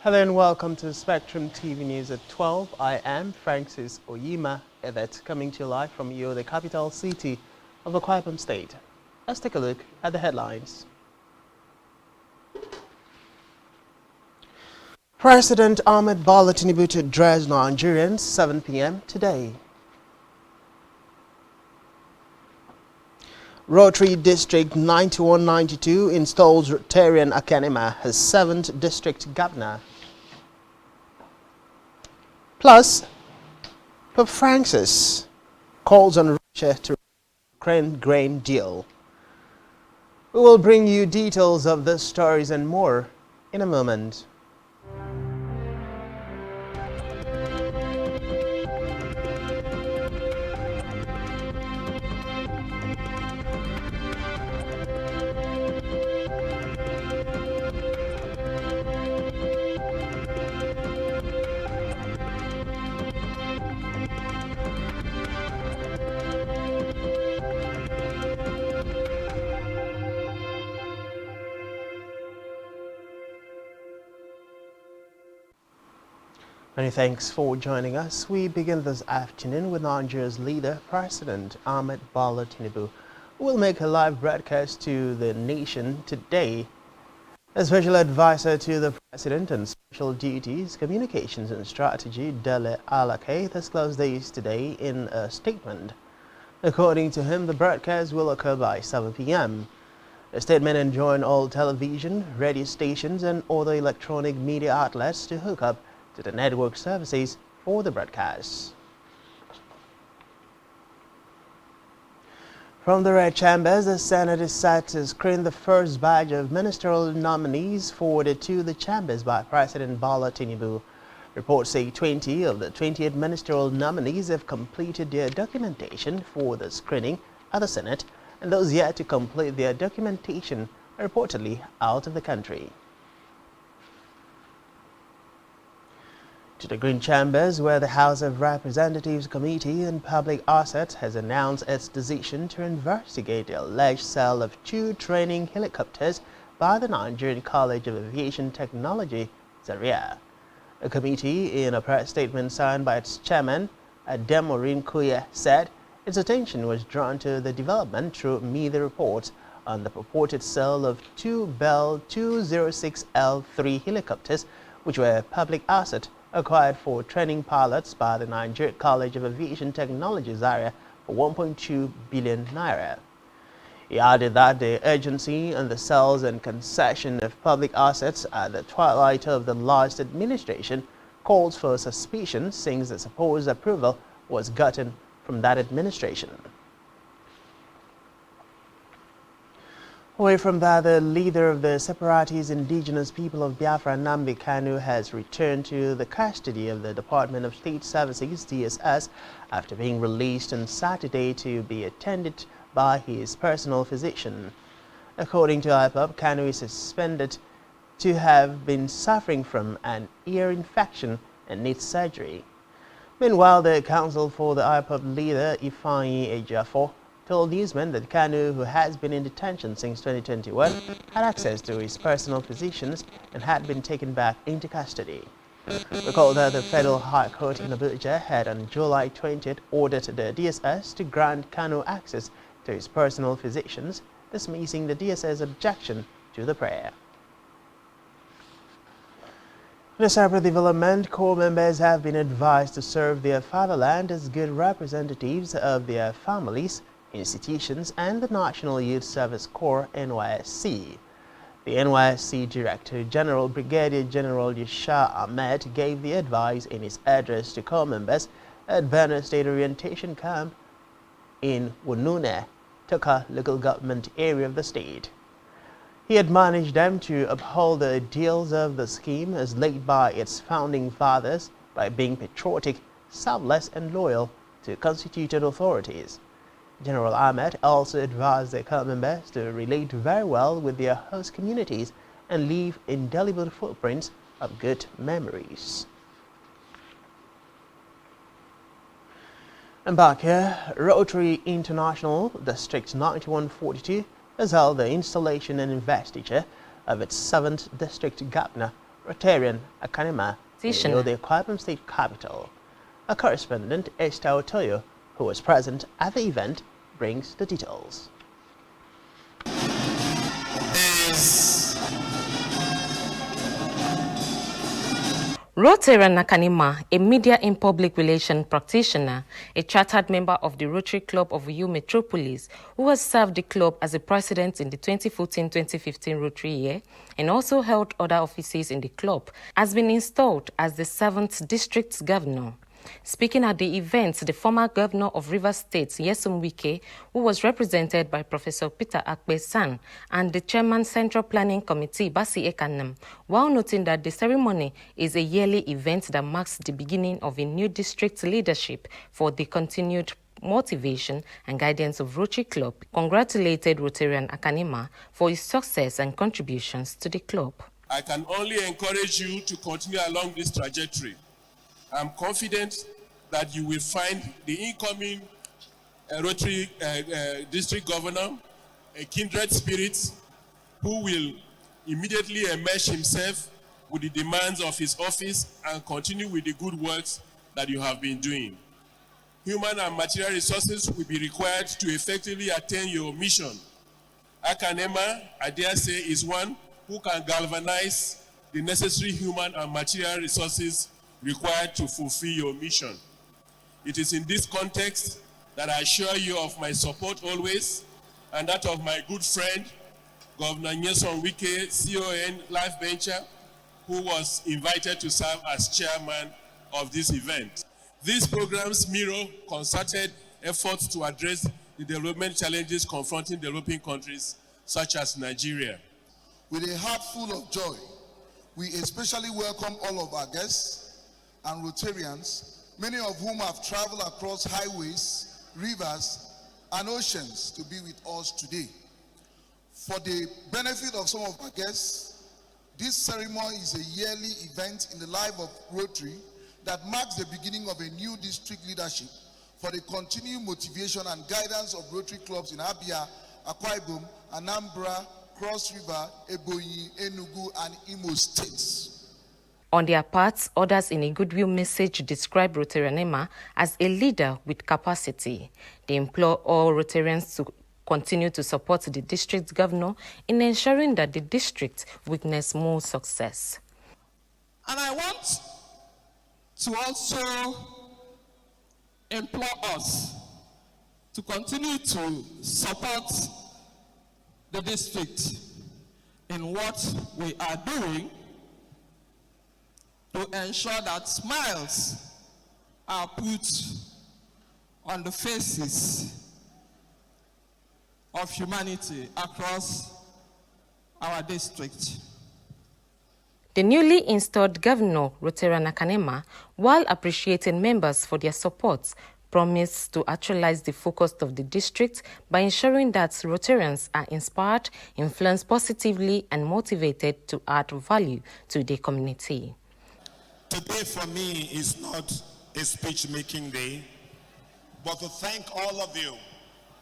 Hello and welcome to Spectrum TV News at 12. I am Francis Oyima Edet, coming to you live from the capital city of the Akwa Ibom State. Let's take a look at the headlines. President Ahmed Bola Tinubu to address Nigerians 7 p.m. today. Rotary District 9192 installs Rotarian Academy as 7th District Governor. Plus, Pope Francis calls on Russia to Ukraine grain deal. We will bring you details of these stories and more in a moment. Many thanks for joining us. We begin this afternoon with Nigeria's leader, President Ahmed Bola Tinubu, who will make a live broadcast to the nation today. A special advisor to the President on Special Duties, Communications and Strategy, Dele Alake, disclosed this today in a statement. According to him, the broadcast will occur by 7 p.m. The statement enjoined all television, radio stations and other electronic media outlets to hook up to the network services for the broadcast. From the Red Chambers, the Senate is set to screen the first batch of ministerial nominees forwarded to the chambers by President Bola Tinubu. Reports say 20 of the 28 ministerial nominees have completed their documentation for the screening at the Senate, and those yet to complete their documentation are reportedly out of the country. To the Green Chambers, where the House of Representatives Committee on Public Assets has announced its decision to investigate the alleged sale of 2 training helicopters by the Nigerian College of Aviation Technology, Zaria. The committee, in a press statement signed by its chairman, Ademorin Kuye, said its attention was drawn to the development through media reports on the purported sale of 2 Bell 206L3 helicopters, which were a public asset acquired for training pilots by the Nigerian College of Aviation Technology Zaria for 1.2 billion naira. He added that the urgency on the sales and concession of public assets at the twilight of the last administration calls for suspicion since the supposed approval was gotten from that administration. Away from that, the leader of the separatist indigenous people of Biafra, Nnamdi Kanu, has returned to the custody of the Department of State Services, DSS, after being released on Saturday to be attended by his personal physician. According to IPOB, Kanu is suspended to have been suffering from an ear infection and needs surgery. Meanwhile, the counsel for the IPOB leader, Ifeanyi Ejiofor, told newsmen that Kanu, who has been in detention since 2021, had access to his personal physicians and had been taken back into custody. Recall that the Federal High Court in Abuja had on July 20th ordered the DSS to grant Kanu access to his personal physicians, dismissing the DSS objection to the prayer. In a separate development, corps members have been advised to serve their fatherland as good representatives of their families, institutions, and the National Youth Service Corps, NYSC. The NYSC Director General Brigadier General Yusha Ahmed gave the advice in his address to corps members at Benue State Orientation Camp in Wunune, Toka local government area of the state. He admonished them to uphold the ideals of the scheme as laid by its founding fathers by being patriotic, selfless, and loyal to constituted authorities. General Ahmed also advised the corps members to relate very well with their host communities and leave indelible footprints of good memories. And back here, Rotary International District 9142 has held the installation and investiture of its 7th District Governor, Rotarian Akanema in the Kwapam State capital. A correspondent, Esther Otoyo, who was present at the event, brings the details. Rotarian Nakanima, a media and public relations practitioner, a chartered member of the Rotary Club of Uyu Metropolis, who has served the club as a president in the 2014-2015 Rotary year and also held other offices in the club, has been installed as the 7th district governor. Speaking at the event, the former governor of Rivers State, Nyesom Wike, who was represented by Professor Peter Akpe-San and the chairman Central Planning Committee, Basi Ekanam, while noting that the ceremony is a yearly event that marks the beginning of a new district leadership for the continued motivation and guidance of Rotary Club, congratulated Rotarian Akanima for his success and contributions to the club. I can only encourage you to continue along this trajectory. I'm confident that you will find the incoming Rotary district governor a kindred spirit who will immediately enmesh himself with the demands of his office and continue with the good works that you have been doing. Human and material resources will be required to effectively attain your mission. Akanema, I dare say, is one who can galvanize the necessary human and material resources required to fulfill your mission. It is in this context that I assure you of my support always and that of my good friend, Governor Nyesom Wike, CON Life Venture, who was invited to serve as chairman of this event. These programs mirror concerted efforts to address the development challenges confronting developing countries such as Nigeria. With a heart full of joy, we especially welcome all of our guests and Rotarians, many of whom have traveled across highways, rivers, and oceans to be with us today. For the benefit of some of our guests, this ceremony is a yearly event in the life of Rotary that marks the beginning of a new district leadership for the continued motivation and guidance of Rotary clubs in Abia, Akwa Ibom, Anambra, Cross River, Ebonyi, Enugu, and Imo states. On their parts, others in a goodwill message describe Rotarianema as a leader with capacity. They implore all Rotarians to continue to support the district governor in ensuring that the district witness more success. And I want to also implore us to continue to support the district in what we are doing to ensure that smiles are put on the faces of humanity across our district. The newly installed Governor, Rotarian Akanema, while appreciating members for their support, promised to actualize the focus of the district by ensuring that Rotarians are inspired, influenced positively, and motivated to add value to the community. Today for me is not a speech-making day, but to thank all of you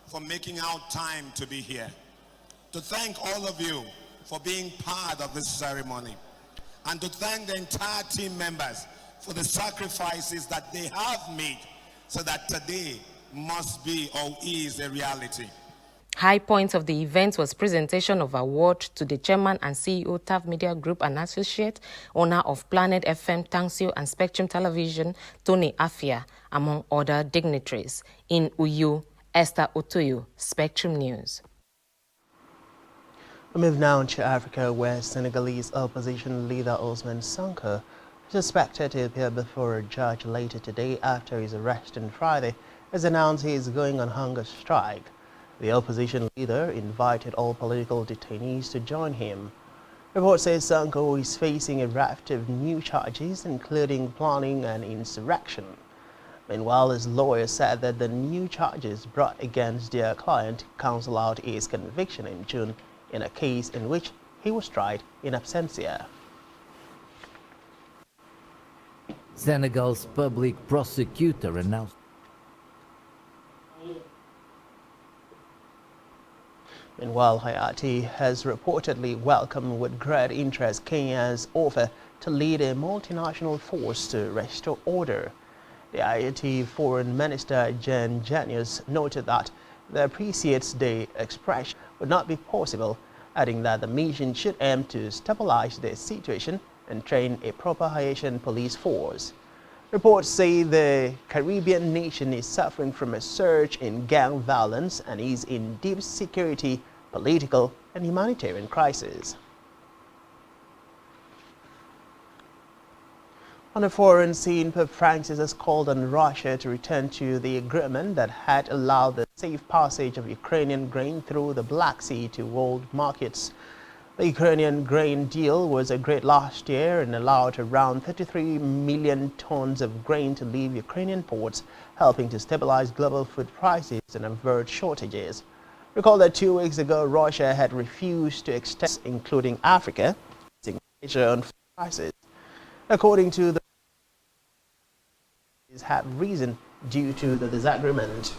for making out time to be here. To thank all of you for being part of this ceremony. And to thank the entire team members for the sacrifices that they have made so that today must be or is a reality. High point of the event was presentation of award to the chairman and CEO TAF Media Group and Associate, owner of Planet FM, Tangsio and Spectrum Television, Tony Afia, among other dignitaries. In Uyu, Esther Otoyo, Spectrum News. We move now to Africa, where Senegalese opposition leader Ousmane Sonko is expected to appear before a judge later today after his arrest on Friday, has announced he is going on hunger strike. The opposition leader invited all political detainees to join him. Report says Sonko is facing a raft of new charges, including planning and insurrection. Meanwhile, his lawyer said that the new charges brought against their client cancel out his conviction in June in a case in which he was tried in absentia. Senegal's public prosecutor announced. Meanwhile, Hayati has reportedly welcomed with great interest Kenya's offer to lead a multinational force to restore order. The Haiti Foreign Minister Jan Janius noted that the appreciates the expression would not be possible, adding that the mission should aim to stabilize the situation and train a proper Haitian police force. Reports say the Caribbean nation is suffering from a surge in gang violence and is in deep security, political, and humanitarian crisis. On a foreign scene, Pope Francis has called on Russia to return to the agreement that had allowed the safe passage of Ukrainian grain through the Black Sea to world markets. The Ukrainian grain deal was agreed last year and allowed around 33 million tons of grain to leave Ukrainian ports, helping to stabilize global food prices and avert shortages. Recall that 2 weeks ago, Russia had refused to extend, including Africa, Asia on food prices. According to the have risen due to the disagreement.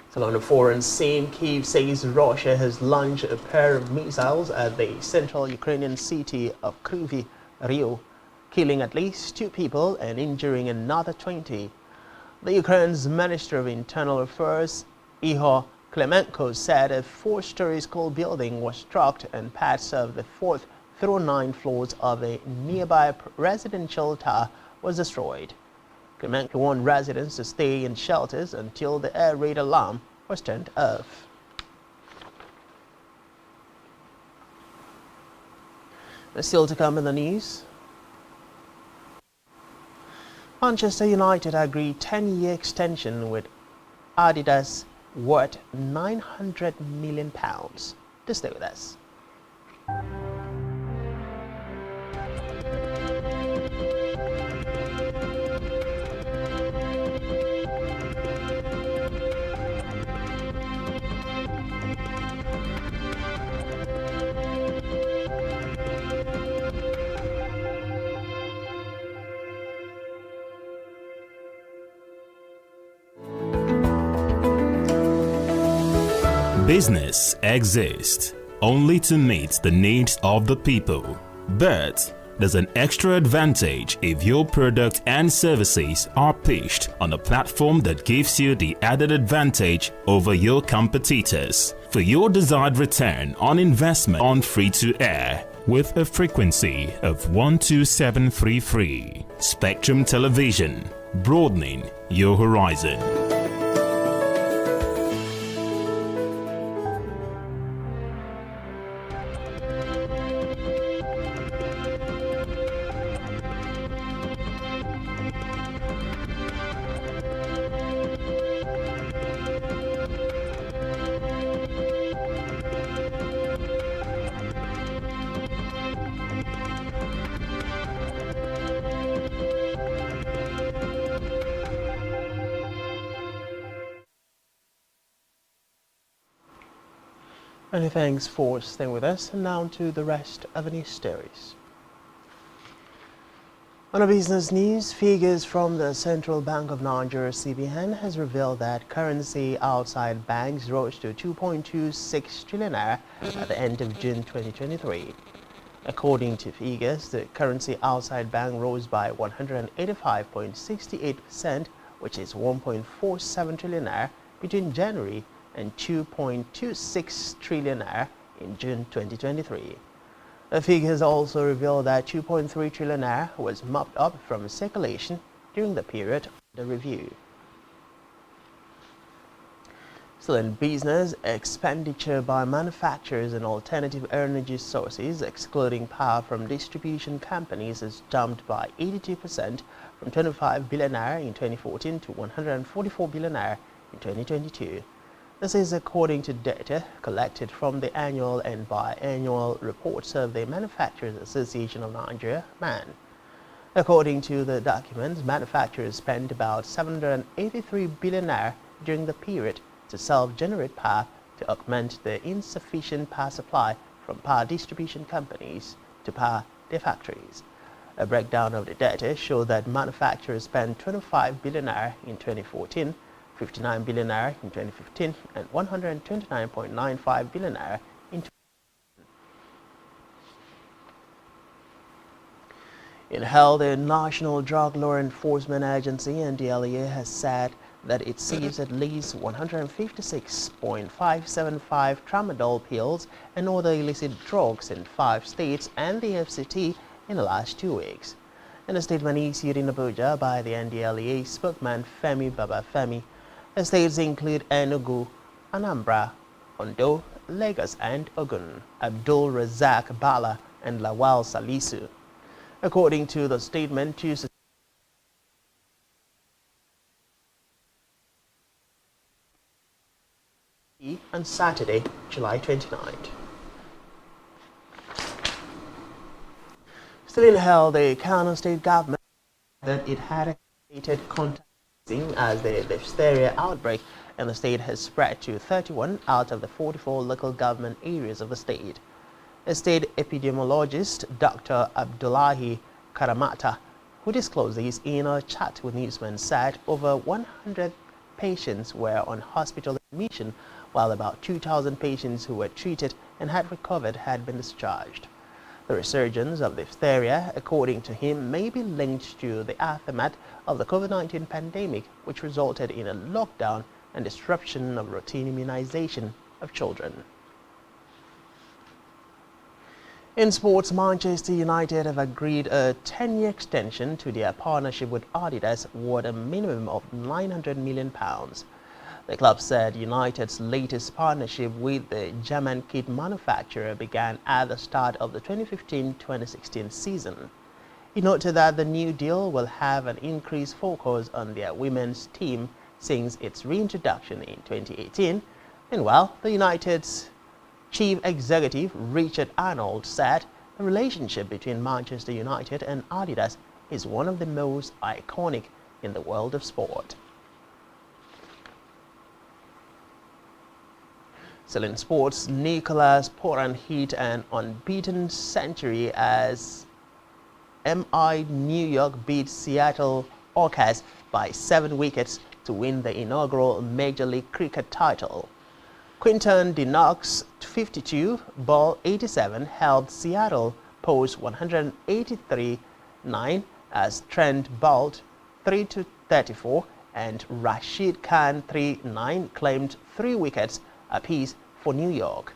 So on the foreign scene, Kyiv says Russia has launched a pair of missiles at the central Ukrainian city of Kryvyi Rih, killing at least 2 people and injuring another 20. The Ukraine's Minister of Internal Affairs, Ihor Klemenko, said a 4-story school building was struck and parts of the 4th through 9 floors of a nearby residential tower was destroyed. Klemenko warned residents to stay in shelters until the air raid alarm was turned off. And still to come in the news. Manchester United agreed 10-year extension with Adidas worth £900 million. To stay with us. Business exists only to meet the needs of the people, but there's an extra advantage if your product and services are pitched on a platform that gives you the added advantage over your competitors. For your desired return on investment on free-to-air with a frequency of 12733, Spectrum Television, broadening your horizon. Many thanks for staying with us, and now to the rest of the news stories. On a business news, figures from the Central Bank of Nigeria (CBN) has revealed that currency outside banks rose to 2.26 trillion naira at the end of June 2023. According to figures, the currency outside bank rose by 185.68%, which is 1.47 trillion naira between January and 2.26 trillion naira in June 2023. The figures also reveal that 2.3 trillion naira was mopped up from circulation during the period under review. Still in business, expenditure by manufacturers and alternative energy sources, excluding power from distribution companies, has jumped by 82% from 25 billion naira in 2014 to 144 billion naira in 2022. This is according to data collected from the annual and biannual reports of the Manufacturers Association of Nigeria, MAN. According to the documents, manufacturers spent about 783 billion naira during the period to self-generate power to augment the insufficient power supply from power distribution companies to power their factories. A breakdown of the data showed that manufacturers spent 25 billion naira in 2014, 59 billion naira in 2015, and 129.95 billion naira in 2016. In health, the National Drug Law Enforcement Agency (NDLEA) has said that it seized at least 156.575 tramadol pills and other illicit drugs in 5 states and the FCT in the last 2 weeks. In a statement issued in Abuja by the NDLEA spokesman Femi Babafemi, the states include Enugu, Anambra, Ondo, Lagos and Ogun, Abdul Razak Bala and Lawal Salisu. According to the statement, Tuesday and Saturday, July 29th. Still in hell, the Kano state government that it had activated contact tracing as the diphtheria outbreak in the state has spread to 31 out of the 44 local government areas of the state. A state epidemiologist, Dr. Abdullahi Karamata, who disclosed this in a chat with newsmen, said over 100 patients were on hospital admission, while about 2,000 patients who were treated and had recovered had been discharged. The resurgence of diphtheria, according to him, may be linked to the aftermath of the COVID-19 pandemic, which resulted in a lockdown and disruption of routine immunization of children. In sports, Manchester United have agreed a 10-year extension to their partnership with Adidas worth a minimum of £900 million. The club said United's latest partnership with the German kit manufacturer began at the start of the 2015-2016 season. He noted that the new deal will have an increased focus on their women's team since its reintroduction in 2018. Meanwhile, the United's Chief Executive Richard Arnold said the relationship between Manchester United and Adidas is one of the most iconic in the world of sport. Still in sports, Nicholas Poran hit an unbeaten century as MI New York beat Seattle Orcas by 7 wickets to win the inaugural Major League Cricket title. Quinton DeNock's 52-ball-87 helped Seattle post 183.9 as Trent Boult 3-34 and Rashid Khan 3-9 claimed 3 wickets apiece for New York.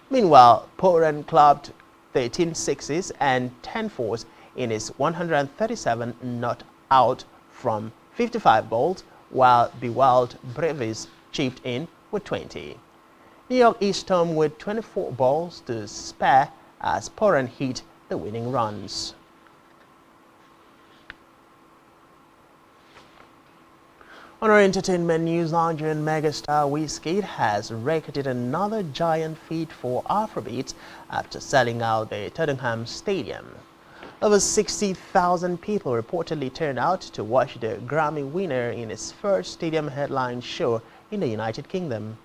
Meanwhile, Poran clubbed 13 sixes and 10 fours in his 137 not out from 55 balls, while Bewald Brevis chipped in with 20. New York is stormed with 24 balls to spare as Poran hit the winning runs. On our entertainment news, Nigerian megastar Wizkid has recorded another giant feat for Afrobeats after selling out the Tottenham Stadium. Over 60,000 people reportedly turned out to watch the Grammy winner in his first stadium headline show in the United Kingdom.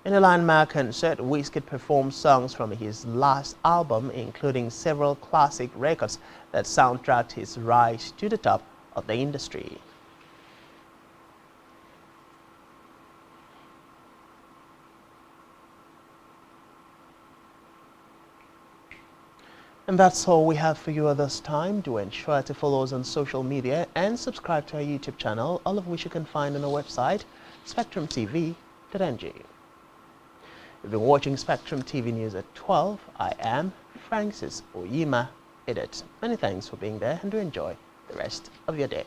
In a landmark concert, Wizkid performed songs from his last album, including several classic records that soundtracked his rise to the top of the industry. And that's all we have for you at this time. Do ensure to follow us on social media and subscribe to our YouTube channel, all of which you can find on our website, spectrumtv.ng. You've been watching Spectrum TV News at 12. I am Francis Oyima Edit. Many thanks for being there and do enjoy the rest of your day.